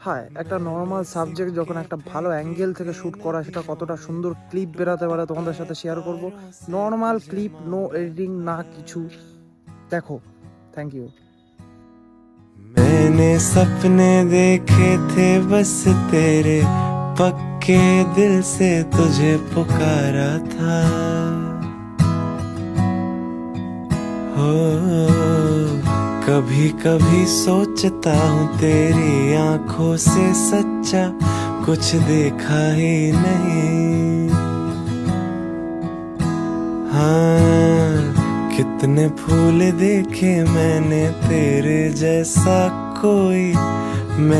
হ্যাঁ, একটা normal subject যখন একটা ভালো অ্যাঙ্গেল থেকে শ্যুট করা, সেটা কতটা সুন্দর ক্লিপ বেরাতে পারে তোমাদের সাথে শেয়ার করব। নরমাল ক্লিপ, নো এডিটিং, না কিছু। দেখো, থ্যাংক ইউ। मैंने सपने देखे थे बस तेरे, पक्के दिल से तुझे पुकारा था। हो कभी कभी सोचता हूँ तेरी आंखों से सच्चा कुछ देखा ही नहीं। हाँ, कितने फूल देखे मैंने तेरे जैसा कोई मैं